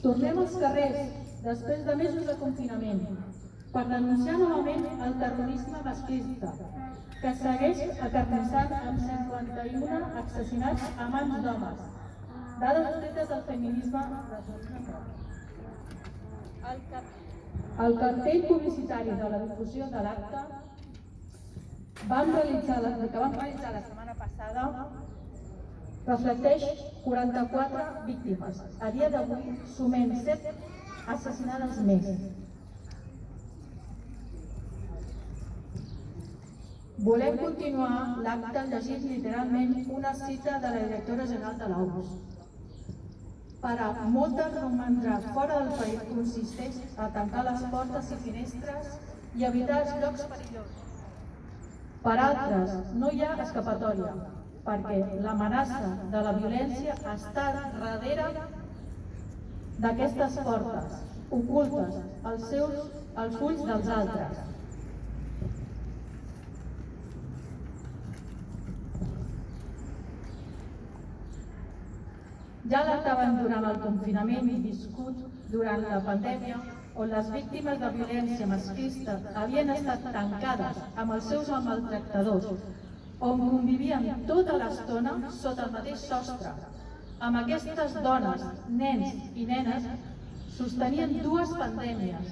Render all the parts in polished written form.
Tornem als carrers després de mesos de confinament per denunciar novament el terrorisme masclista que segueix acarnissant amb 51 assassinats a mans d'homes. Dades tretes del feminisme. El cartell publicitari de la difusió de l'acte que vam realitzar la setmana passada reflecteix 44 víctimes. A dia d'avui sumem 7 assassinades més. Volem continuar l'acte llegint literalment una cita de la directora general de l'ONU. Per a moltes romandre fora del país consisteix a tancar les portes i finestres i evitar els llocs perillosos. Per altres no hi ha escapatòria, perquè l'amenaça de la violència està darrere d'aquestes portes, ocultes als ulls dels altres. Ja l'actaven durant el confinament viscut durant la pandèmia, on les víctimes de violència masclista havien estat tancades amb els seus maltractadors, on convivien tota l'estona sota el mateix sostre. Amb aquestes dones, nens i nenes sostenien dues pandèmies,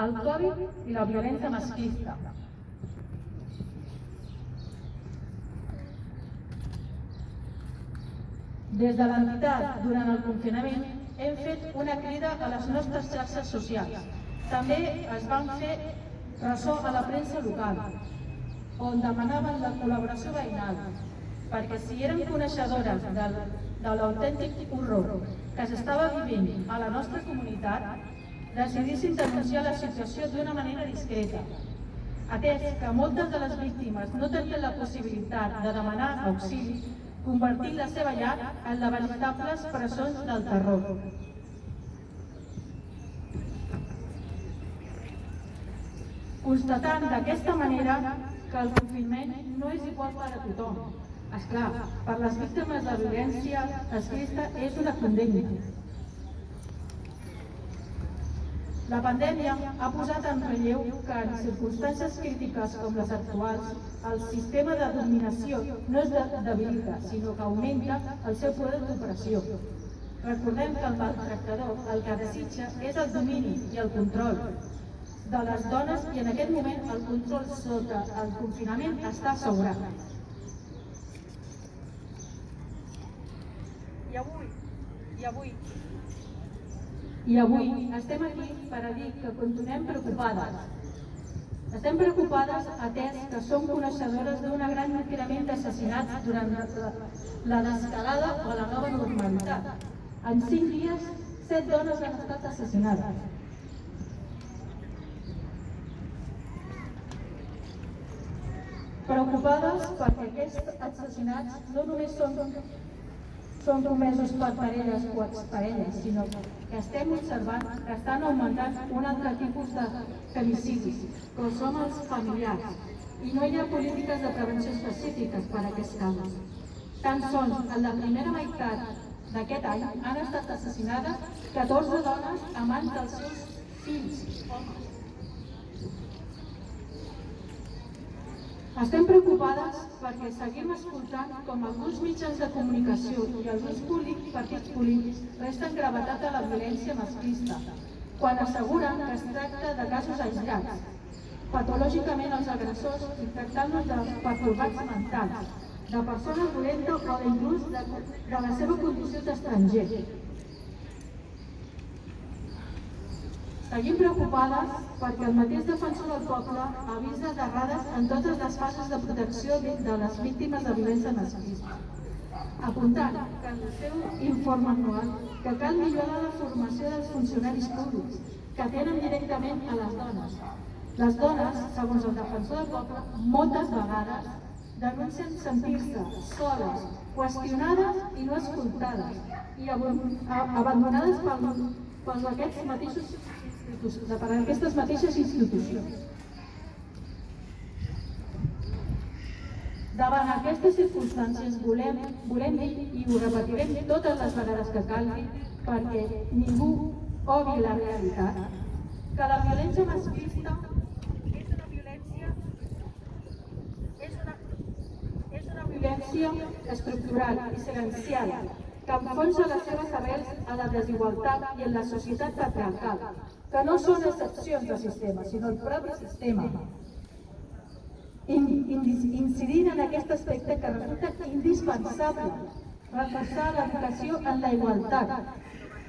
el Covid i la violència masclista. Des de l'entitat, durant el confinament, hem fet una crida a les nostres xarxes socials. També es van fer ressò a la premsa local, on demanaven la col·laboració veïnal, perquè si eren coneixedores de l'autèntic horror que s'estava vivint a la nostra comunitat, decidissin denunciar la situació d'una manera discreta. Atès que moltes de les víctimes no tenien la possibilitat de demanar auxili, convertint la seva llar en de veritables presons del terror. Constatant d'aquesta manera que el confinament no és igual per a tothom. Esclar, per les víctimes de violència masclista és una condemna. La pandèmia ha posat en relleu que en circumstàncies crítiques com les actuals, el sistema de dominació no es debilita, sinó que augmenta el seu poder d'operació. Recordem que el maltractador el que desitja és el domini i el control de les dones i en aquest moment el control sota el confinament està assegurat. I avui estem aquí per a dir que continuem preocupades. Estem preocupades atès que som coneixedores d'un gran increment d'assassinats durant la desescalada o la nova normalitat. En 5 dies, 7 dones han estat assassinades. Preocupades perquè aquests assassinats no només són comesos per parelles o exparelles, sinó que estem observant que estan augmentant un altre tipus de femicidis, com són els familiars, i no hi ha polítiques de prevenció específiques per a aquests casos. Tan sols en la primera meitat d'aquest any han estat assassinades 14 dones a mans dels seus fills, homes. Estem preocupades perquè seguim escoltant com alguns mitjans de comunicació i alguns partits polítics resten gravetat a la violència masclista, quan asseguren que es tracta de casos aïllats, patològicament els agressors i tractant-los de pertorbats mentals, de persona dolenta o inclús de la seva condició d'estranger. Seguim preocupades perquè el mateix defensor del poble avisa d'errades en totes les fases de protecció de les víctimes de violència masclista, apuntant que en el seu informe anual que cal millorar la formació dels funcionaris públics que atenen directament a les dones. Les dones, segons el defensor del poble, moltes vegades denuncien sentir-se soles, qüestionades i no escoltades i abandonades per aquestes mateixes institucions. Davant aquestes circumstàncies volem dir, i ho repetirem totes les vegades que calgui, perquè ningú obvi la realitat, que la violència masclista és una violència estructural i silencial que enfonsa les seves arrels a la desigualtat i en la societat patriarcal, que no són excepcions del sistema, sinó el propi sistema. Incidint en aquest aspecte que resulta indispensable reforçar l'educació en la igualtat,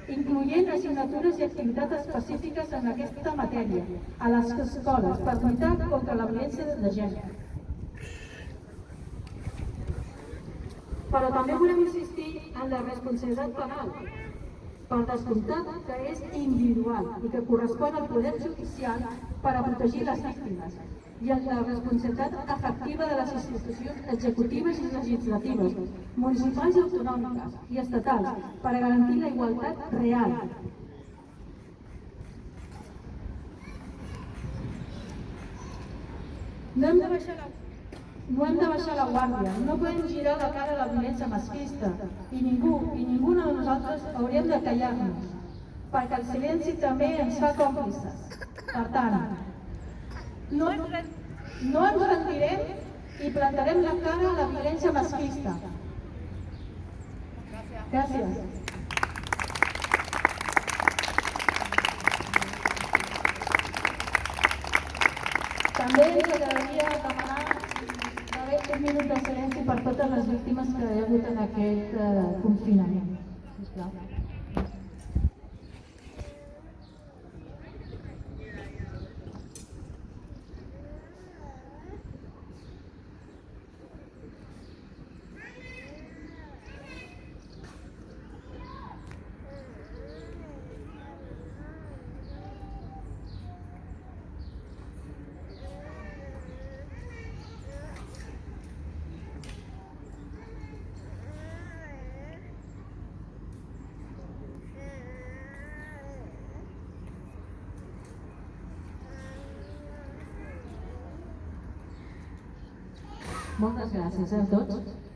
incloent assignatures i activitats específiques en aquesta matèria a les escoles per lluitar contra la violència de gènere. Però també volem insistir en la responsabilitat penal, per descomptat que és individual i que correspon al poder judicial per a protegir les víctimes, i en la responsabilitat efectiva de les institucions executives i legislatives, municipals i autonòmiques i estatals, per a garantir la igualtat real. No hem de baixar la guàrdia, no podem girar la cara a la violència masclista i ninguna de nosaltres hauríem de callar-nos, perquè el silenci també ens fa còmplices. Per tant, no ens rendirem i plantarem la cara a la violència masclista. Gràcies. També ens agradaria demanar un minut de silenci per totes les víctimes que hi ha hagut en aquest confinament. Sisplau. Moltes gràcies a tots.